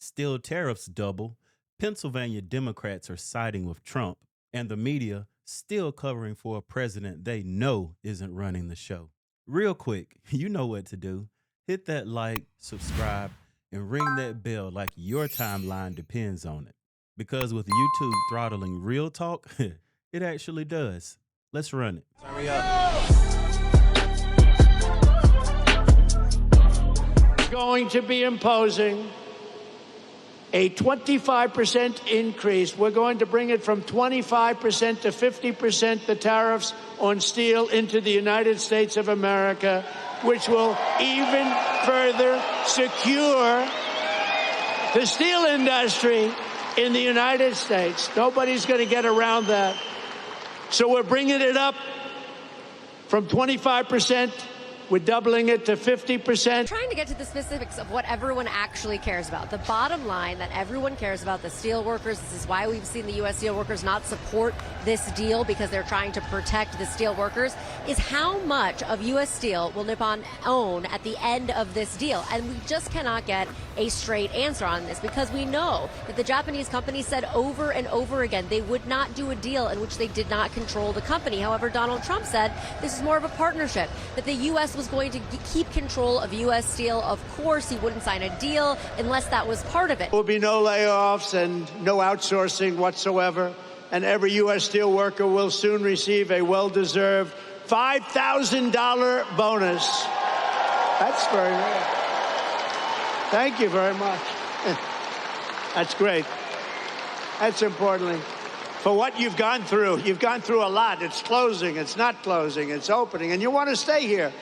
Steel tariffs double, Pennsylvania Democrats are siding with Trump, and the media still covering for a president they know isn't running the show. Real quick, you know what to do. Hit that like, subscribe, and ring that bell like your timeline depends on it. Because with YouTube throttling real talk, it actually does. Let's run it. Hurry up. Going to be imposing a 25% increase. We're going to bring it from 25% to 50%, the tariffs on steel into the United States of America, which will even further secure the steel industry in the United States. Nobody's going to get around that. So we're bringing it up from 25%. We're doubling it to 50%. Trying to get to the specifics of what everyone actually cares about. The bottom line that everyone cares about, the steel workers. This is why we've seen the U.S. steel workers not support this deal, because they're trying to protect the steel workers, is how much of U.S. steel will Nippon own at the end of this deal. And we just cannot get a straight answer on this, because we know that the Japanese company said over and over again they would not do a deal in which they did not control the company. However, Donald Trump said this is more of a partnership, that the U.S. was going to keep control of U.S. steel. Of course, he wouldn't sign a deal unless that was part of it. There will be no layoffs and no outsourcing whatsoever, and every U.S. steel worker will soon receive a well-deserved $5,000 bonus. That's very nice. Thank you very much. That's great. That's importantly. For what you've gone through a lot. It's closing, it's not closing, it's opening, and you want to stay here.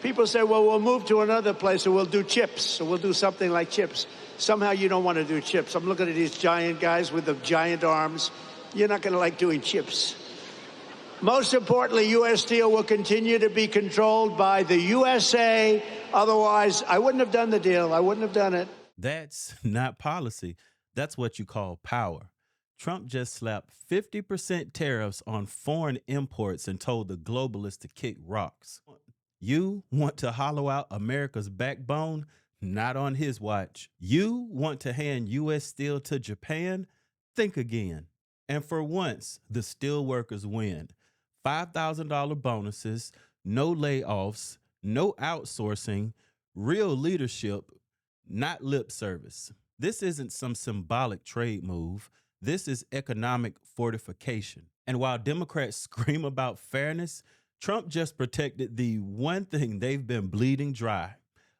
People say, well, we'll move to another place, or we'll do chips, or we'll do something like chips. Somehow you don't want to do chips. I'm looking at these giant guys with the giant arms. You're not going to like doing chips. Most importantly, U.S. Steel will continue to be controlled by the USA. Otherwise, I wouldn't have done the deal. I wouldn't have done it. That's not policy. That's what you call power. Trump just slapped 50% tariffs on foreign imports and told the globalists to kick rocks. You want to hollow out America's backbone? Not on his watch. You want to hand U.S. steel to Japan? Think again. And for once, the steel workers win. $5,000 bonuses, no layoffs, no outsourcing, real leadership, not lip service. This isn't some symbolic trade move. This is economic fortification. And while Democrats scream about fairness, Trump just protected the one thing they've been bleeding dry: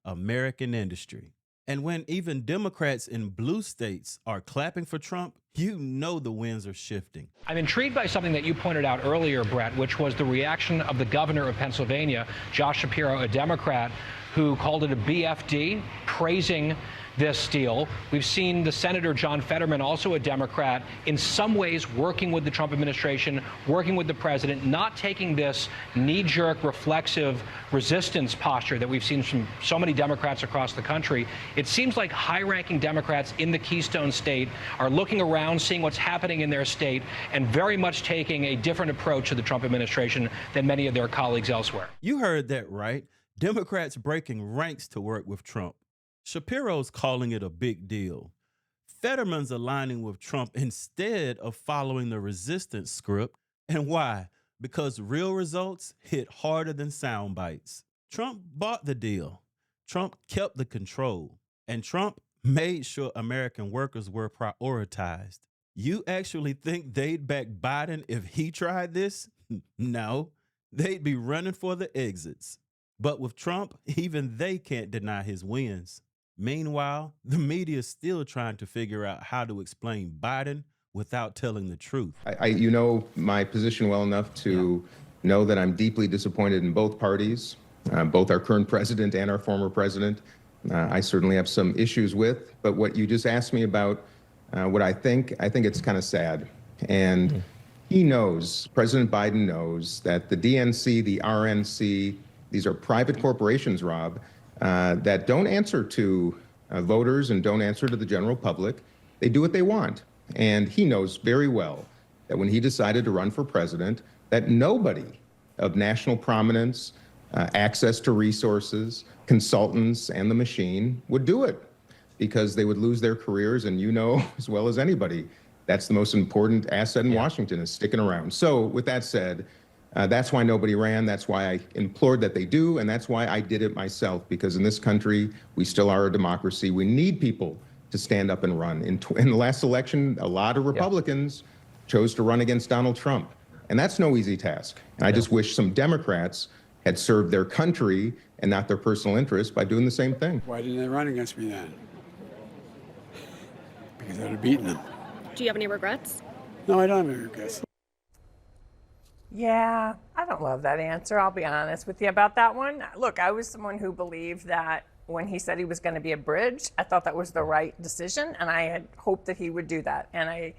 American industry. And when even Democrats in blue states are clapping for Trump, you know the winds are shifting. I'm intrigued by something that you pointed out earlier, Brett, which was the reaction of the governor of Pennsylvania, Josh Shapiro, a Democrat, who called it a BFD, praising this deal. We've seen the Senator John Fetterman, also a Democrat, in some ways working with the Trump administration, working with the president, not taking this knee-jerk, reflexive resistance posture that we've seen from so many Democrats across the country. It seems like high-ranking Democrats in the Keystone State are looking around, seeing what's happening in their state, and very much taking a different approach to the Trump administration than many of their colleagues elsewhere. You heard that right. Democrats breaking ranks to work with Trump. Shapiro's calling it a big deal. Fetterman's aligning with Trump instead of following the resistance script. And why? Because real results hit harder than sound bites. Trump bought the deal. Trump kept the control. And Trump made sure American workers were prioritized. You actually think they'd back Biden if he tried this? No, they'd be running for the exits. But with Trump, even they can't deny his wins. Meanwhile, the media is still trying to figure out how to explain Biden without telling the truth. You know my position well enough to know that I'm deeply disappointed in both parties, both our current president and our former president. I certainly have some issues with, but what you just asked me about, what I think it's kind of sad. And he knows, President Biden knows, that the DNC, the RNC, these are private corporations, Rob, that don't answer to voters and don't answer to the general public. They do what they want. And he knows very well that when he decided to run for president, that nobody of national prominence, access to resources, consultants, and the machine would do it. because they would lose their careers. And you know as well as anybody, that's the most important asset in Washington, is sticking around. So with that said, that's why nobody ran. That's why I implored that they do. And that's why I did it myself, because in this country, we still are a democracy. We need people to stand up and run. In the last election, a lot of Republicans chose to run against Donald Trump. And that's no easy task. And I just wish some Democrats had served their country and not their personal interests by doing the same thing. Why didn't they run against me then? Because I'd have beaten them. Do you have any regrets? No, I don't have any regrets. Yeah, I don't love that answer. I'll be honest with you about that one. Look, I was someone who believed that when he said he was going to be a bridge, I thought that was the right decision, and I had hoped that he would do that. And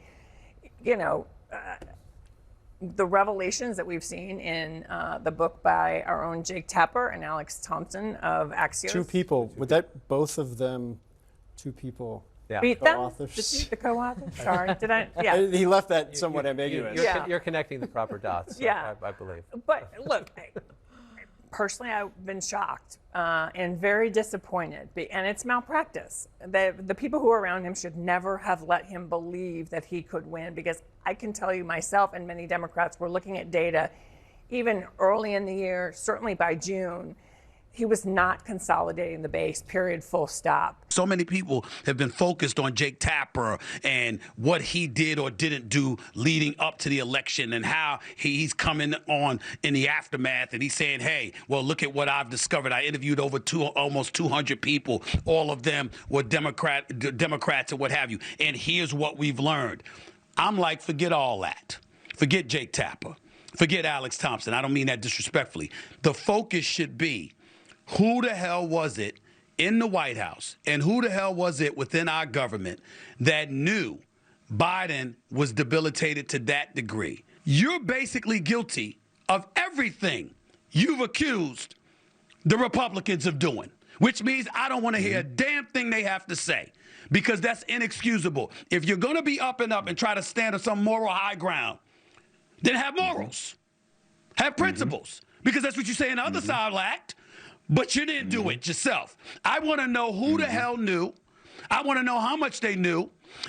the revelations that we've seen in the book by our own Jake Tapper and Alex Thompson of Axios. Two people. Would that both of them, two people? Beat them? Co-authors? The co-authors? Sorry, did I? Yeah. He left that somewhat ambiguous. You're connecting the proper dots, so I believe. But look, personally, I've been shocked and very disappointed. And it's malpractice. The people who are around him should never have let him believe that he could win, because I can tell you myself and many Democrats were looking at data even early in the year, certainly by June. He was not consolidating the base, period, full stop. So many people have been focused on Jake Tapper and what he did or didn't do leading up to the election, and how he's coming on in the aftermath, and he's saying, hey, well, look at what I've discovered. I interviewed almost 200 people. All of them were Democrats and what have you. And here's what we've learned. I'm like, forget all that. Forget Jake Tapper. Forget Alex Thompson. I don't mean that disrespectfully. The focus should be, who the hell was it in the White House and who the hell was it within our government that knew Biden was debilitated to that degree? You're basically guilty of everything you've accused the Republicans of doing, which means I don't want to hear a damn thing they have to say, because that's inexcusable. If you're going to be up and try to stand on some moral high ground, then have morals, have principles, because that's what you say in the other side of the act. But you didn't do it yourself. I want to know who the hell knew. I want to know how much they knew.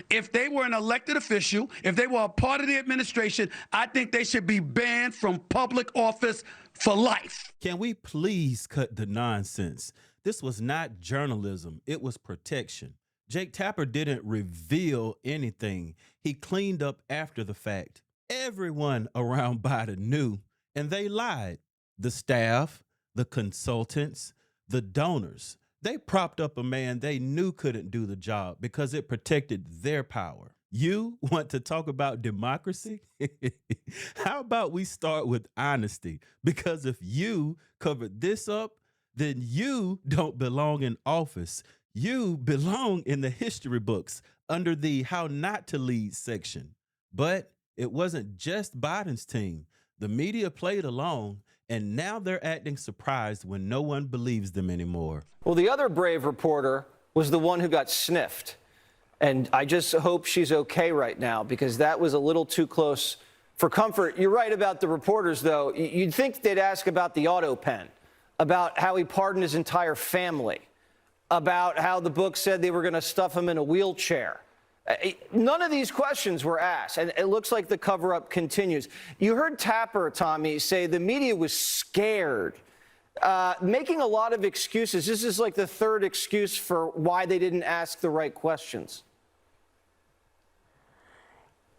If they were an elected official, if they were a part of the administration, I think they should be banned from public office for life. Can we please cut the nonsense? This was not journalism. It was protection. Jake Tapper didn't reveal anything. He cleaned up after the fact. Everyone around Biden knew, and they lied. The staff, the consultants, the donors, they propped up a man they knew couldn't do the job because it protected their power. You want to talk about democracy? How about we start with honesty? Because if you covered this up, then you don't belong in office. You belong in the history books under the how not to lead section. But it wasn't just Biden's team. The media played along, and now they're acting surprised when no one believes them anymore. Well, the other brave reporter was the one who got sniffed. And I just hope she's okay right now, because that was a little too close for comfort. You're right about the reporters, though. You'd think they'd ask about the auto pen, about how he pardoned his entire family, about how the book said they were going to stuff him in a wheelchair. None of these questions were asked, and it looks like the cover-up continues. You heard Tapper, Tommy, say the media was scared, making a lot of excuses. This is like the third excuse for why they didn't ask the right questions.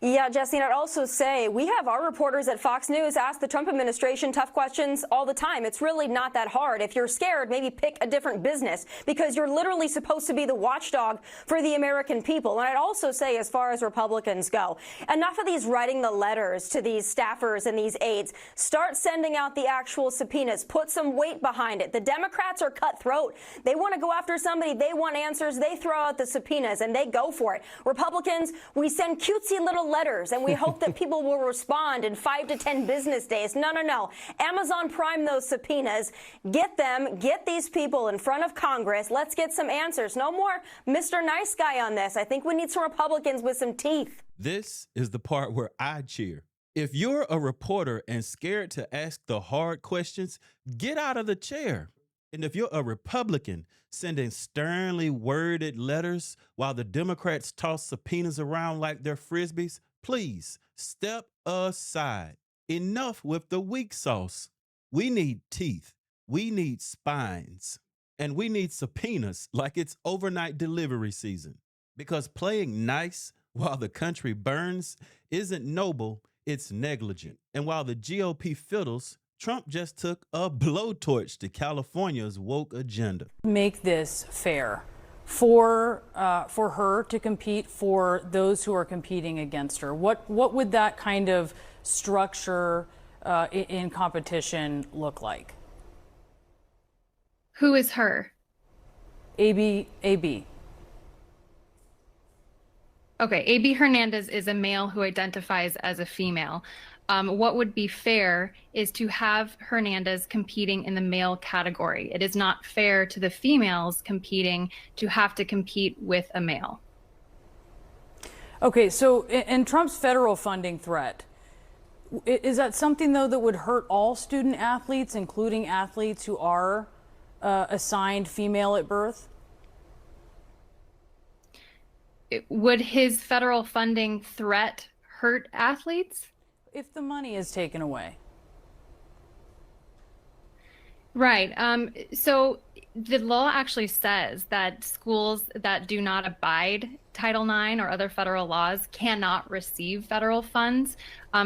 Yeah, Jesse, and I'd also say we have our reporters at Fox News ask the Trump administration tough questions all the time. It's really not that hard. If you're scared, maybe pick a different business, because you're literally supposed to be the watchdog for the American people. And I'd also say, as far as Republicans go, enough of these writing the letters to these staffers and these aides. Start sending out the actual subpoenas. Put some weight behind it. The Democrats are cutthroat. They want to go after somebody. They want answers. They throw out the subpoenas and they go for it. Republicans, we send cutesy little letters, and we hope that people will respond in 5 to 10 business days. No. Amazon Prime those subpoenas. Get them. Get these people in front of Congress. Let's get some answers. No more Mr. Nice Guy on this. I think we need some Republicans with some teeth. This is the part where I cheer. If you're a reporter and scared to ask the hard questions, get out of the chair. And if you're a Republican sending sternly worded letters while the Democrats toss subpoenas around like they're frisbees, please step aside. Enough with the weak sauce. We need teeth. We need spines. And we need subpoenas like it's overnight delivery season. Because playing nice while the country burns isn't noble, it's negligent. And while the GOP fiddles, Trump just took a blowtorch to California's woke agenda. Make this fair for her to compete, for those who are competing against her. What would that kind of structure in competition look like? Who is her? AB. Okay, AB Hernandez is a male who identifies as a female. What would be fair is to have Hernandez competing in the male category. It is not fair to the females competing to have to compete with a male. Okay, so in Trump's federal funding threat, is that something, though, that would hurt all student athletes, including athletes who are assigned female at birth? Would his federal funding threat hurt athletes? If the money is taken away. Right. So the law actually says that schools that do not abide Title IX or other federal laws cannot receive federal funds.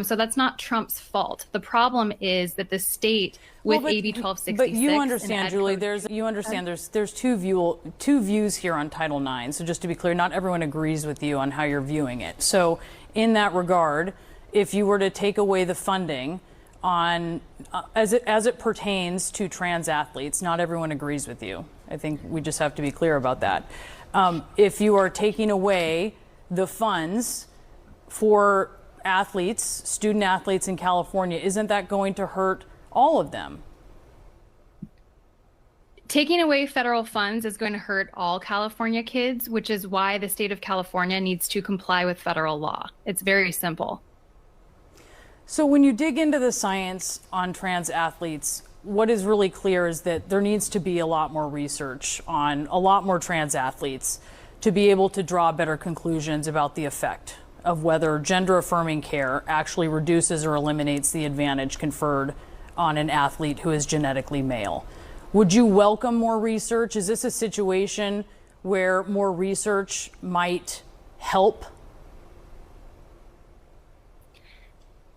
So that's not Trump's fault. The problem is that the state with AB 1266. But you understand, Julie, there's two views here on Title IX. So just to be clear, not everyone agrees with you on how you're viewing it. So in that regard, if you were to take away the funding on as it pertains to trans athletes, not everyone agrees with you. I think we just have to be clear about that. If you are taking away the funds for athletes, student athletes in California, isn't that going to hurt all of them? Taking away federal funds is going to hurt all California kids, which is why the state of California needs to comply with federal law. It's very simple. So when you dig into the science on trans athletes, what is really clear is that there needs to be a lot more research on a lot more trans athletes to be able to draw better conclusions about the effect of whether gender-affirming care actually reduces or eliminates the advantage conferred on an athlete who is genetically male. Would you welcome more research? Is this a situation where more research might help?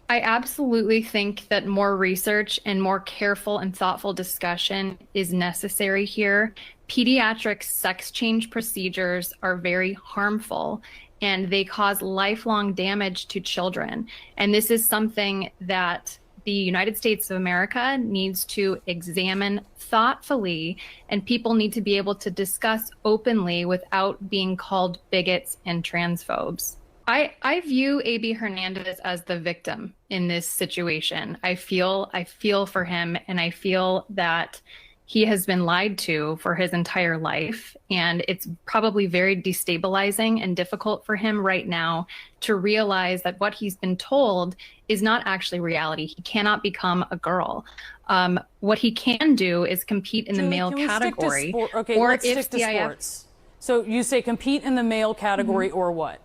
I absolutely think that more research and more careful and thoughtful discussion is necessary here. Pediatric sex change procedures are very harmful and they cause lifelong damage to children. And this is something that the United States of America needs to examine thoughtfully, and people need to be able to discuss openly without being called bigots and transphobes. I view AB Hernandez as the victim in this situation. I feel for him, and I feel that he has been lied to for his entire life. And it's probably very destabilizing and difficult for him right now to realize that what he's been told is not actually reality. He cannot become a girl. What he can do is compete in the male category. Okay, or let's stick to sports. So you say compete in the male category or what?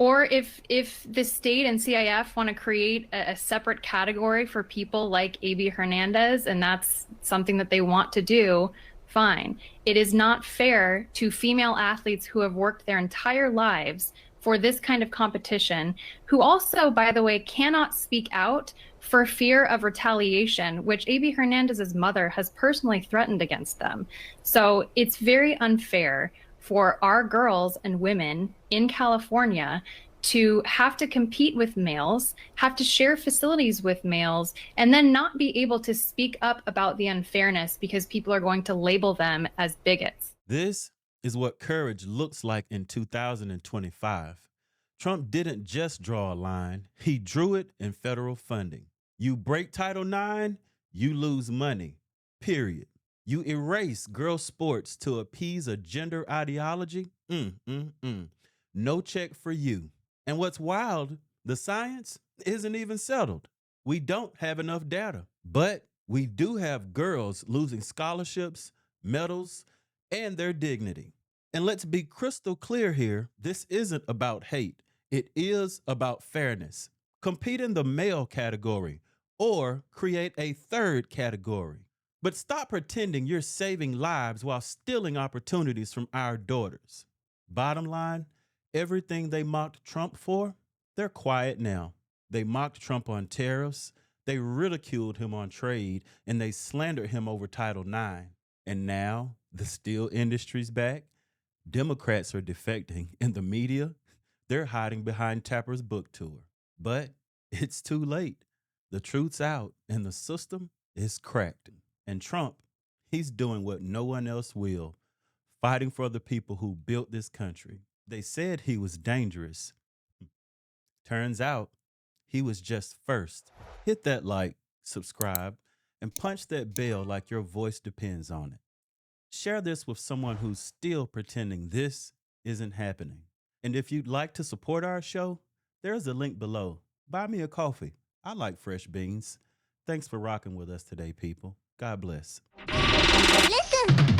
Or if the state and CIF want to create a separate category for people like AB Hernandez, and that's something that they want to do, fine. It is not fair to female athletes who have worked their entire lives for this kind of competition, who also, by the way, cannot speak out for fear of retaliation, which AB Hernandez's mother has personally threatened against them. So it's very unfair for our girls and women in California to have to compete with males, have to share facilities with males, and then not be able to speak up about the unfairness because people are going to label them as bigots. This is what courage looks like in 2025. Trump didn't just draw a line, he drew it in federal funding. You break Title IX, you lose money, period. You erase girls' sports to appease a gender ideology? No check for you. And what's wild, the science isn't even settled. We don't have enough data. But We do have girls losing scholarships, medals, and their dignity. And let's be crystal clear here, this isn't about hate. It is about fairness. Compete in the male category or create a third category. But stop pretending you're saving lives while stealing opportunities from our daughters. Bottom line, everything they mocked Trump for, they're quiet now. They mocked Trump on tariffs, they ridiculed him on trade, and they slandered him over Title IX. And now the steel industry's back. Democrats are defecting, and the media, they're hiding behind Tapper's book tour. But it's too late. The truth's out, and the system is cracked. And Trump, he's doing what no one else will, fighting for the people who built this country. They said he was dangerous. Turns out, he was just first. Hit that like, subscribe, and punch that bell like your voice depends on it. Share this with someone who's still pretending this isn't happening. And if you'd like to support our show, there's a link below. Buy me a coffee. I like fresh beans. Thanks for rocking with us today, people. God bless. Listen.